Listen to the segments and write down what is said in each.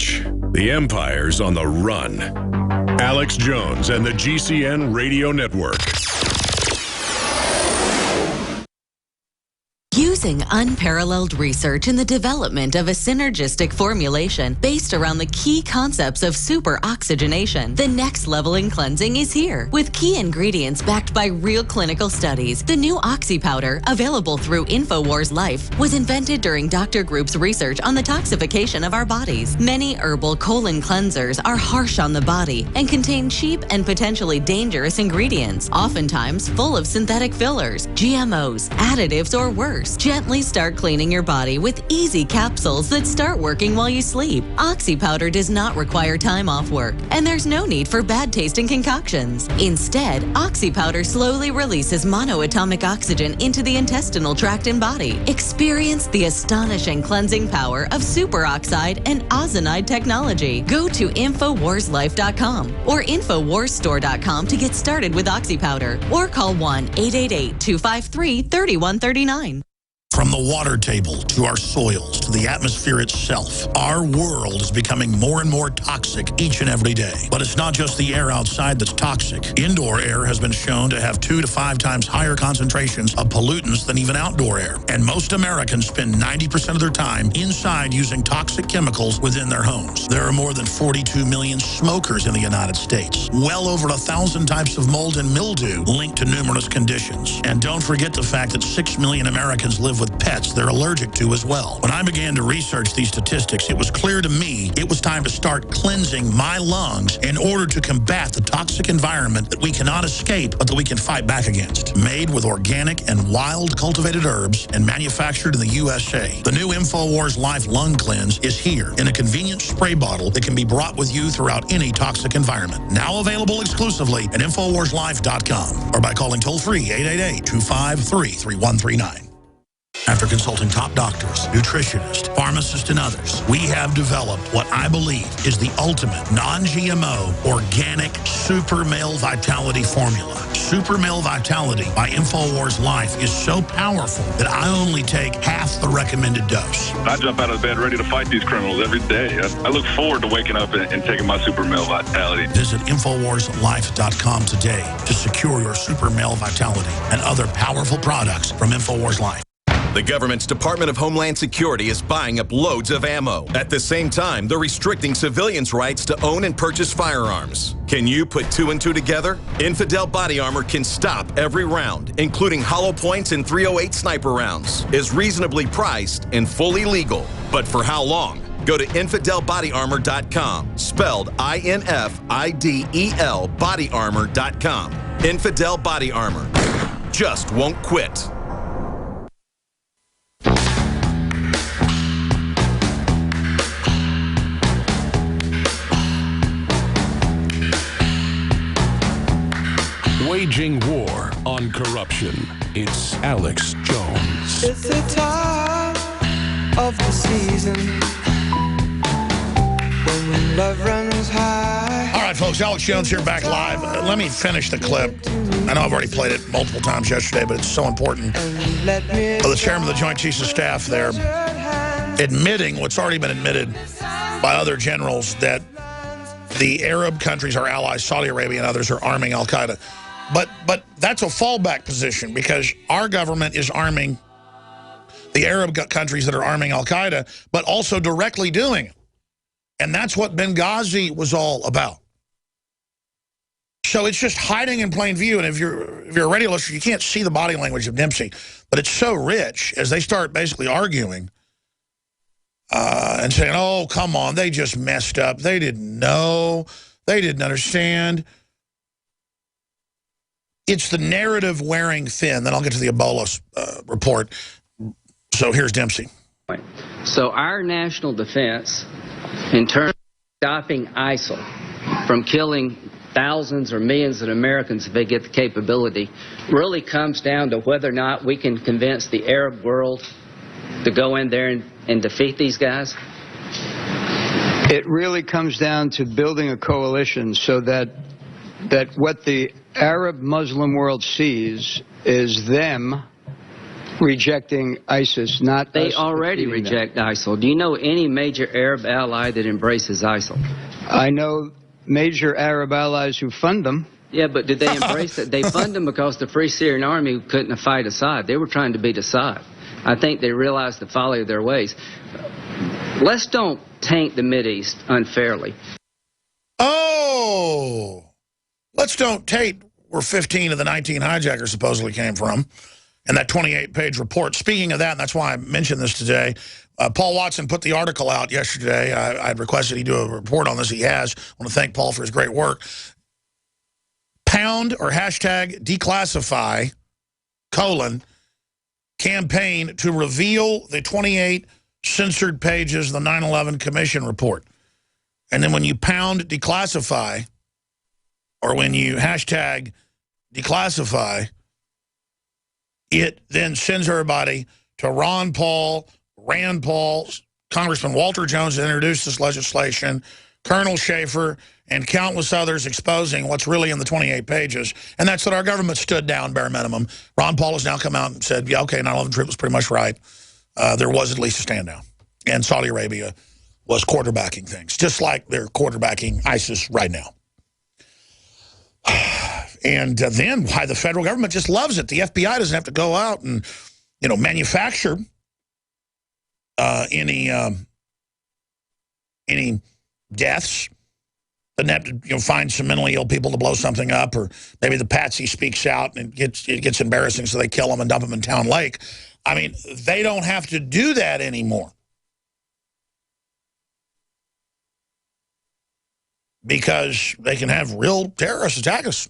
watch. The empire's on the run. Alex Jones and the GCN Radio Network. Using unparalleled research in the development of a synergistic formulation based around the key concepts of super oxygenation, the next level in cleansing is here. With key ingredients backed by real clinical studies, the new Oxy Powder, available through InfoWars Life, was invented during Dr. Group's research on the toxification of our bodies. Many herbal colon cleansers are harsh on the body and contain cheap and potentially dangerous ingredients, oftentimes full of synthetic fillers, GMOs, additives, or worse. Gently start cleaning your body with easy capsules that start working while you sleep. Oxy Powder does not require time off work, and there's no need for bad tasting concoctions. Instead, Oxy Powder slowly releases monoatomic oxygen into the intestinal tract and body. Experience the astonishing cleansing power of superoxide and ozonide technology. Go to InfoWarsLife.com or InfoWarsStore.com to get started with Oxy Powder, or call 1-888-253-3139. From the water table to our soils to the atmosphere itself, our world is becoming more and more toxic each and every day. But it's not just the air outside that's toxic. Indoor air has been shown to have 2 to 5 times higher concentrations of pollutants than even outdoor air. And most Americans spend 90% of their time inside using toxic chemicals within their homes. There are more than 42 million smokers in the United States. Well over 1,000 types of mold and mildew linked to numerous conditions. And don't forget the fact that 6 million Americans live with pets they're allergic to as well. When I began to research these statistics, it was clear to me it was time to start cleansing my lungs in order to combat the toxic environment that we cannot escape, but that we can fight back against. Made with organic and wild cultivated herbs and manufactured in the USA, the new InfoWars Life Lung Cleanse is here in a convenient spray bottle that can be brought with you throughout any toxic environment. Now available exclusively at InfoWarsLife.com or by calling toll-free 888-253-3139. After consulting top doctors, nutritionists, pharmacists, and others, we have developed what I believe is the ultimate non-GMO organic Super Male Vitality formula. Super Male Vitality by InfoWars Life is so powerful that I only take half the recommended dose. I jump out of bed ready to fight these criminals every day. I look forward to waking up and taking my Super Male Vitality. Visit InfoWarsLife.com today to secure your Super Male Vitality and other powerful products from InfoWars Life. The government's Department of Homeland Security is buying up loads of ammo. At the same time, they're restricting civilians' rights to own and purchase firearms. Can you put 2 and 2 together? Infidel Body Armor can stop every round, including hollow points and .308 sniper rounds, is reasonably priced and fully legal. But for how long? Go to InfidelBodyArmor.com, spelled INFIDEL bodyarmor.com. Infidel Body Armor. Just won't quit. Waging war on corruption. It's Alex Jones. It's the time of the season when love runs high. All right, folks, Alex Jones here, back live. Let me finish the clip. I know I've already played it multiple times yesterday, but it's so important. The chairman of the Joint Chiefs of Staff there admitting what's already been admitted by other generals, that the Arab countries, our allies, Saudi Arabia and others, are arming al-Qaeda. But that's a fallback position, because our government is arming the Arab countries that are arming al-Qaeda, but also directly doing it. And that's what Benghazi was all about. So it's just hiding in plain view. And if you're a radio listener, you can't see the body language of Dempsey, but it's so rich as they start basically arguing and saying, oh, come on, they just messed up. They didn't know. They didn't understand. It's the narrative wearing thin. Then I'll get to the Ebola report. So here's Dempsey. So our national defense, in terms of stopping ISIL from killing thousands or millions of Americans if they get the capability, really comes down to whether or not we can convince the Arab world to go in there and defeat these guys? It really comes down to building a coalition so that what the Arab Muslim world sees is them rejecting ISIS, not They us already defeating them. reject ISIL. Do you know any major Arab ally that embraces ISIL? I know major Arab allies who fund them. Yeah, but did they embrace it? They fund them because the Free Syrian Army couldn't fight Assad. They were trying to beat Assad. I think they realized the folly of their ways. Let's don't taint the Mideast unfairly. Oh, let's don't taint where 15 of the 19 hijackers supposedly came from, and that 28-page report. Speaking of that, and that's why I mentioned this today, Paul Watson put the article out yesterday. I'd requested he do a report on this. He has. I want to thank Paul for his great work. Pound or hashtag declassify, campaign to reveal the 28 censored pages of the 9/11 Commission report. And then when you pound declassify, or when you hashtag declassify, it then sends everybody to Ron Paul, Rand Paul, Congressman Walter Jones that introduced this legislation, Colonel Schaefer, and countless others exposing what's really in the 28 pages. And that's that our government stood down, bare minimum. Ron Paul has now come out and said, yeah, okay, 9/11 trip was pretty much right. There was at least a stand down. And Saudi Arabia was quarterbacking things, just like they're quarterbacking ISIS right now. And then why the federal government just loves it. The FBI doesn't have to go out and, you know, manufacture any deaths. Doesn't have to, you know, find some mentally ill people to blow something up, or maybe the patsy speaks out and it gets embarrassing, so they kill them and dump them in Town Lake. I mean, they don't have to do that anymore. Because they can have real terrorists attack us.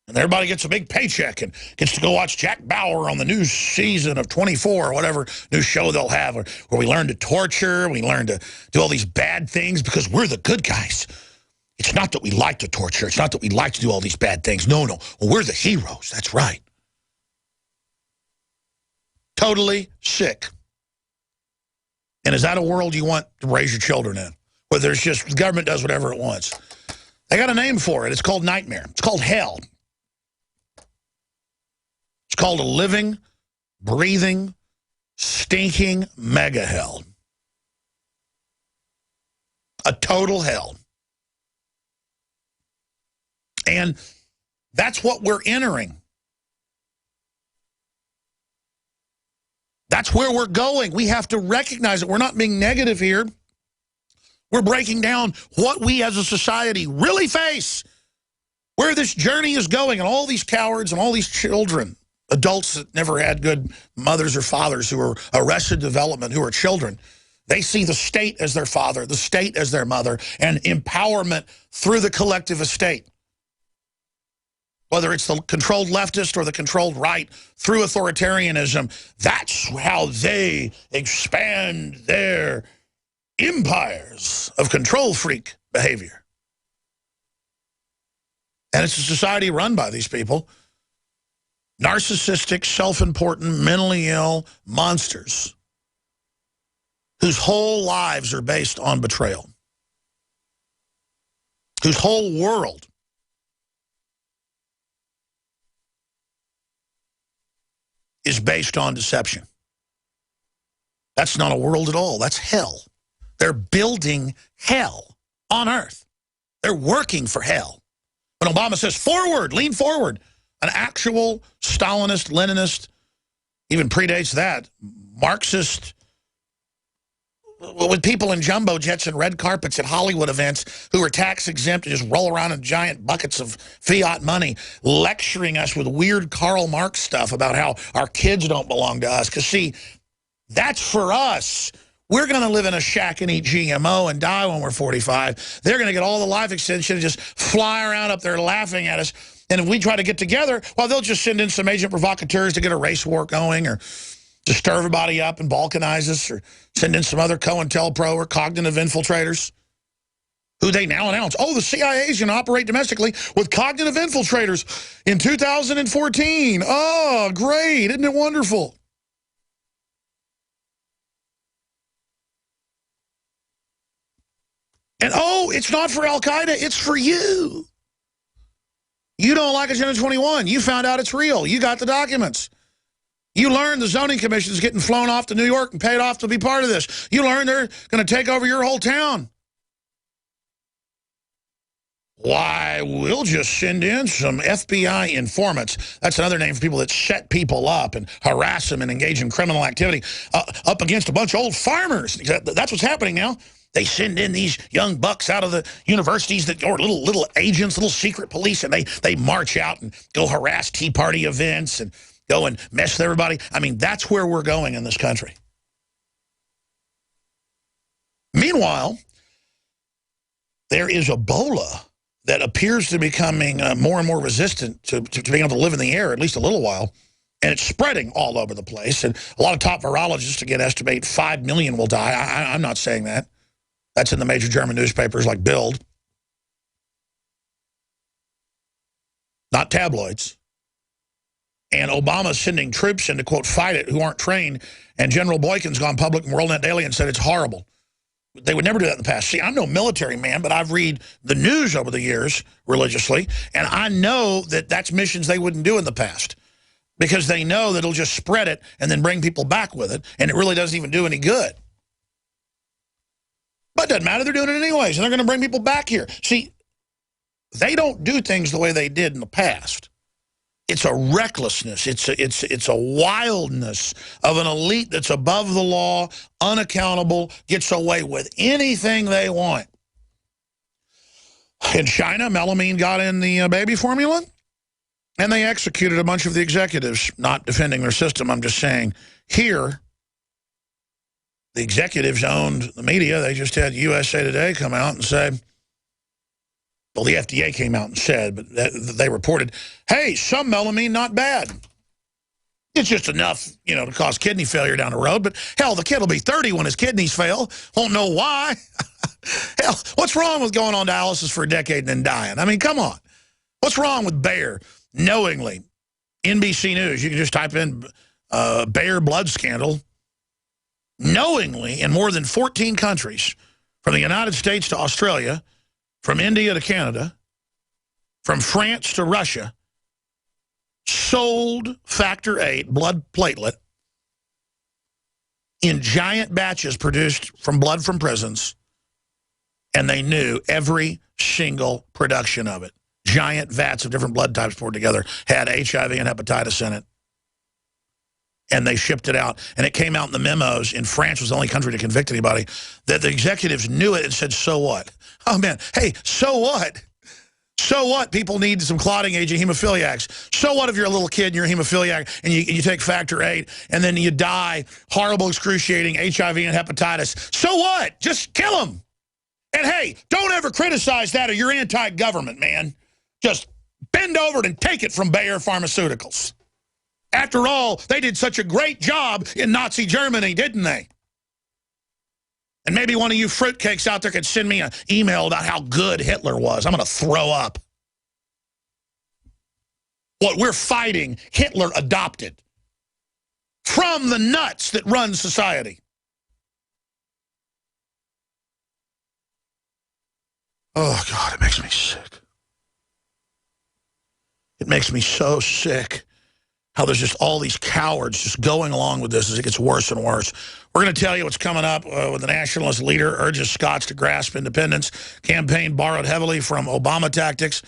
And everybody gets a big paycheck and gets to go watch Jack Bauer on the new season of 24 or whatever new show they'll have, where we learn to torture, we learn to do all these bad things because we're the good guys. It's not that we like to torture. It's not that we like to do all these bad things. No, no. Well, we're the heroes. That's right. Totally sick. And is that a world you want to raise your children in? Where there's just, the government does whatever it wants. They got a name for it. It's called nightmare. It's called hell. It's called a living, breathing, stinking mega hell. A total hell. And that's what we're entering. That's where we're going. We have to recognize it. We're not being negative here. We're breaking down what we as a society really face, where this journey is going, and all these cowards and all these children, adults that never had good mothers or fathers who are arrested development, who are children. They see the state as their father, the state as their mother, and empowerment through the collective estate. Whether it's the controlled leftist or the controlled right, through authoritarianism, that's how they expand their empires of control freak behavior. And it's a society run by these people. Narcissistic, self-important, mentally ill monsters whose whole lives are based on betrayal. Whose whole world is based on deception. That's not a world at all. That's hell. They're building hell on earth. They're working for hell. When Obama says, forward, lean forward, an actual Stalinist, Leninist, even predates that, Marxist, with people in jumbo jets and red carpets at Hollywood events who are tax exempt and just roll around in giant buckets of fiat money, lecturing us with weird Karl Marx stuff about how our kids don't belong to us. Because, see, that's for us. We're going to live in a shack and eat GMO and die when we're 45. They're going to get all the life extension and just fly around up there laughing at us. And if we try to get together, well, they'll just send in some agent provocateurs to get a race war going, or to stir everybody up and balkanize us, or send in some other COINTELPRO or cognitive infiltrators, who they now announce, oh, the CIA is going to operate domestically with cognitive infiltrators in 2014. Oh, great. Isn't it wonderful? And, oh, it's not for Al-Qaeda. It's for you. You don't like Agenda 21. You found out it's real. You got the documents. You learn the zoning commission is getting flown off to New York and paid off to be part of this. You learn they're going to take over your whole town. Why, we'll just send in some FBI informants. That's another name for people that set people up and harass them and engage in criminal activity up against a bunch of old farmers. That's what's happening now. They send in these young bucks out of the universities that or little agents, little secret police, and they march out and go harass Tea Party events and go and mess with everybody. I mean, that's where we're going in this country. Meanwhile, there is Ebola that appears to be becoming more and more resistant to being able to live in the air at least a little while. And it's spreading all over the place. And a lot of top virologists, again, estimate 5 million will die. I'm not saying that. That's in the major German newspapers like Bild. Not tabloids. And Obama's sending troops in to, quote, fight it who aren't trained. And General Boykin's gone public in WorldNet Daily and said it's horrible. They would never do that in the past. See, I'm no military man, but I've read the news over the years religiously, and I know that that's missions they wouldn't do in the past because they know that it'll just spread it and then bring people back with it, and it really doesn't even do any good. But it doesn't matter. They're doing it anyways, and they're going to bring people back here. See, they don't do things the way they did in the past. It's a recklessness. It's a wildness of an elite that's above the law, unaccountable, gets away with anything they want. In China, melamine got in the baby formula, and they executed a bunch of the executives, not defending their system. I'm just saying here, the executives owned the media. They just had USA Today come out and say, well, the FDA came out and said, but they reported, hey, some melamine, not bad. It's just enough, you know, to cause kidney failure down the road. But, hell, the kid will be 30 when his kidneys fail. Won't know why. Hell, what's wrong with going on dialysis for a decade and then dying? I mean, come on. What's wrong with Bayer knowingly? NBC News, you can just type in Bayer blood scandal. Knowingly, in more than 14 countries, from the United States to Australia, from India to Canada, from France to Russia, sold Factor VIII blood platelet in giant batches produced from blood from prisons, and they knew every single production of it. Giant vats of different blood types poured together had HIV and hepatitis in it. And they shipped it out. And it came out in the memos, and France was the only country to convict anybody, that the executives knew it and said, so what? Oh, man, hey, so what? So what? People need some clotting agent, hemophiliacs. So what if you're a little kid and you're a hemophiliac and you take Factor VIII and then you die, horrible, excruciating HIV and hepatitis? So what? Just kill them. And, hey, don't ever criticize that or you're anti-government, man. Just bend over and take it from Bayer Pharmaceuticals. After all, they did such a great job in Nazi Germany, didn't they? And maybe one of you fruitcakes out there could send me an email about how good Hitler was. I'm going to throw up. What we're fighting, Hitler adopted from the nuts that run society. Oh, God, it makes me sick. It makes me so sick how there's just all these cowards just going along with this as it gets worse and worse. We're going to tell you what's coming up with the nationalist leader urges Scots to grasp independence. Campaign borrowed heavily from Obama tactics.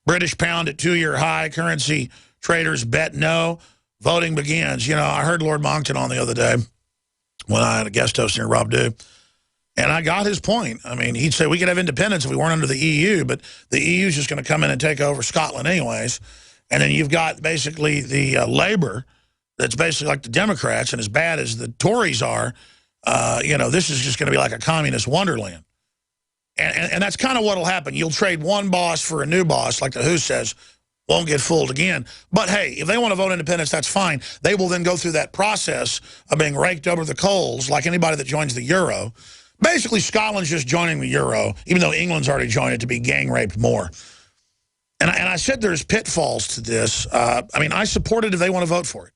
British pound at 2-year high. Currency traders bet no. Voting begins. You know, I heard Lord Monckton on the other day when I had a guest host near Rob Dew. And I got his point. I mean, he'd say we could have independence if we weren't under the EU, but the EU is just going to come in and take over Scotland anyways. And then you've got basically the Labour that's basically like the Democrats, and as bad as the Tories are, you know, this is just going to be like a communist wonderland. And that's kind of what will happen. You'll trade one boss for a new boss, like the WHO says, won't get fooled again. But, hey, if they want to vote independence, that's fine. They will then go through that process of being raked over the coals like anybody that joins the Euro. Basically, Scotland's just joining the Euro, even though England's already joined it, to be gang-raped more. And I said there's pitfalls to this. I mean, I support it if they want to vote for it.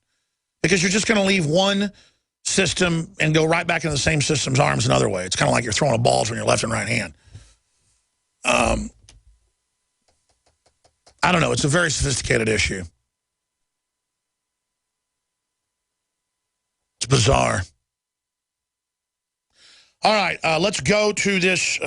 Because you're just going to leave one system and go right back into the same system's arms another way. It's kind of like you're throwing a ball from your left and right hand. I don't know. It's a very sophisticated issue. It's bizarre. All right, let's go to this